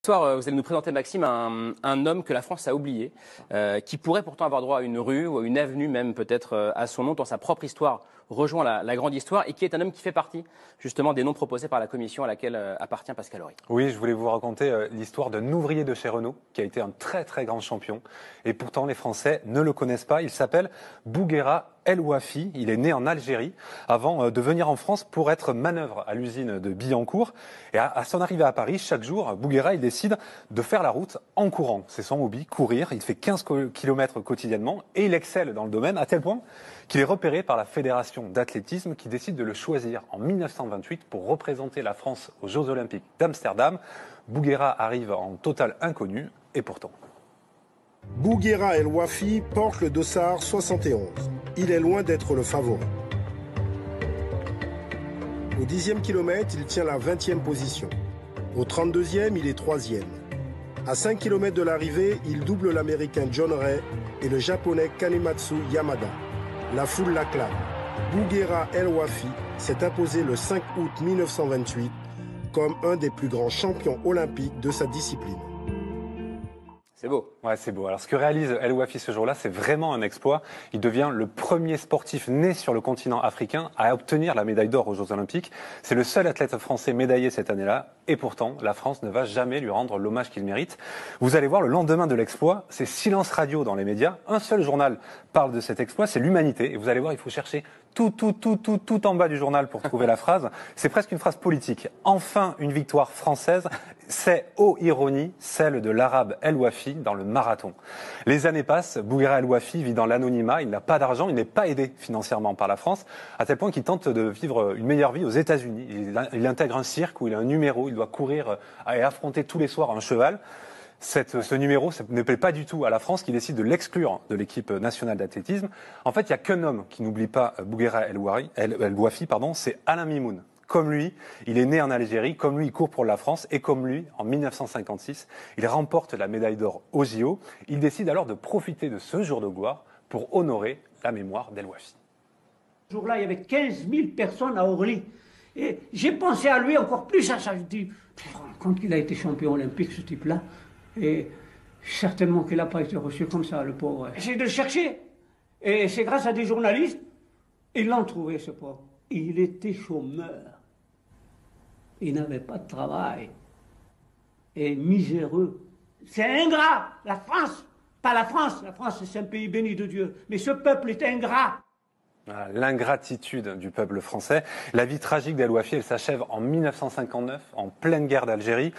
Ce soir, vous allez nous présenter, Maxime, un homme que la France a oublié, qui pourrait pourtant avoir droit à une rue ou à une avenue même peut-être à son nom, dans sa propre histoire rejoint la grande histoire, et qui est un homme qui fait partie justement des noms proposés par la commission à laquelle appartient Pascal Horry. Oui, je voulais vous raconter l'histoire d'un ouvrier de chez Renault qui a été un très très grand champion, et pourtant les Français ne le connaissent pas. Il s'appelle Bouguera El Ouafi. Il est né en Algérie avant de venir en France pour être manœuvre à l'usine de Billancourt. Et à son arrivée à Paris, chaque jour, Bouguera il décide de faire la route en courant. C'est son hobby, courir. Il fait 15 km quotidiennement et il excelle dans le domaine à tel point qu'il est repéré par la Fédération d'athlétisme qui décide de le choisir en 1928 pour représenter la France aux Jeux Olympiques d'Amsterdam. Bouguera arrive en total inconnu et pourtant. Bouguera El Ouafi porte le dossard 71. Il est loin d'être le favori. Au 10e kilomètre, il tient la 20e position. Au 32e, il est 3e. À 5 km de l'arrivée, il double l'Américain John Ray et le Japonais Kanematsu Yamada. La foule l'acclame. Bouguera El Ouafi s'est imposé le 5 août 1928 comme un des plus grands champions olympiques de sa discipline. C'est beau. Ouais, c'est beau. Alors, ce que réalise El Ouafi ce jour-là, c'est vraiment un exploit. Il devient le premier sportif né sur le continent africain à obtenir la médaille d'or aux Jeux Olympiques. C'est le seul athlète français médaillé cette année-là. Et pourtant, la France ne va jamais lui rendre l'hommage qu'il mérite. Vous allez voir, le lendemain de l'exploit, c'est silence radio dans les médias. Un seul journal parle de cet exploit, c'est l'Humanité. Et vous allez voir, il faut chercher tout en bas du journal pour trouver la phrase. C'est presque une phrase politique. Enfin, une victoire française. C'est, ô ironie, celle de l'arabe El Ouafi dans le marathon. Les années passent, Bouguera El Ouafi vit dans l'anonymat, il n'a pas d'argent, il n'est pas aidé financièrement par la France, à tel point qu'il tente de vivre une meilleure vie aux États-Unis. Il intègre un cirque où il a un numéro, il doit courir et affronter tous les soirs un cheval. Ce numéro ne plaît pas du tout à la France, qui décide de l'exclure de l'équipe nationale d'athlétisme. En fait, il n'y a qu'un homme qui n'oublie pas Bouguera El Ouafi, c'est Alain Mimoun. Comme lui, il est né en Algérie, comme lui, il court pour la France, et comme lui, en 1956, il remporte la médaille d'or aux JO. Il décide alors de profiter de ce jour de gloire pour honorer la mémoire d'El Ouafi. Ce jour-là, il y avait 15 000 personnes à Orly. Et j'ai pensé à lui encore plus à ça. Je dis, quand il a été champion olympique, ce type-là, et certainement qu'il n'a pas été reçu comme ça, le pauvre. J'ai de le chercher. Et c'est grâce à des journalistes, ils l'ont trouvé, ce pauvre. Il était chômeur. Il n'avait pas de travail. Et miséreux. C'est ingrat. La France, pas la France. La France, c'est un pays béni de Dieu. Mais ce peuple est ingrat. L'ingratitude du peuple français. La vie tragique d'El Ouafi, elle s'achève en 1959, en pleine guerre d'Algérie.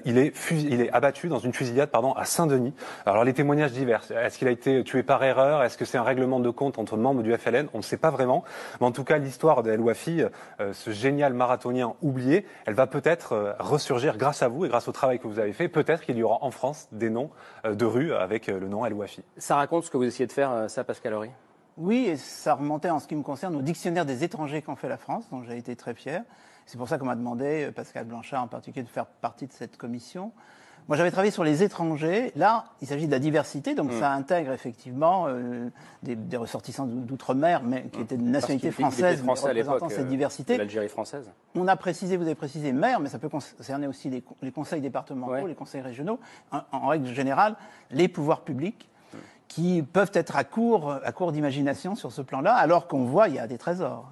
Il est abattu dans une fusillade à Saint-Denis. Alors les témoignages divers. Est-ce qu'il a été tué par erreur? Est-ce que c'est un règlement de compte entre membres du FLN? On ne sait pas vraiment. Mais en tout cas, l'histoire d'El Ouafi, ce génial marathonien oublié, elle va peut-être ressurgir grâce à vous et grâce au travail que vous avez fait. Peut-être qu'il y aura en France des noms de rues avec le nom El Ouafi. Ça raconte ce que vous essayez de faire, ça, Pascal Horry? Oui, et ça remontait en ce qui me concerne au dictionnaire des étrangers qu'en fait la France, dont j'ai été très fier. C'est pour ça qu'on m'a demandé, Pascal Blanchard en particulier, de faire partie de cette commission. Moi, j'avais travaillé sur les étrangers. Là, il s'agit de la diversité, donc ça intègre effectivement des ressortissants d'outre-mer, mais qui étaient de nationalité française, représentant cette diversité. L'Algérie française. On a précisé, vous avez précisé maire, mais ça peut concerner aussi les conseils départementaux, les conseils régionaux. En règle générale, les pouvoirs publics, qui peuvent être à court d'imagination sur ce plan-là, alors qu'on voit il y a des trésors.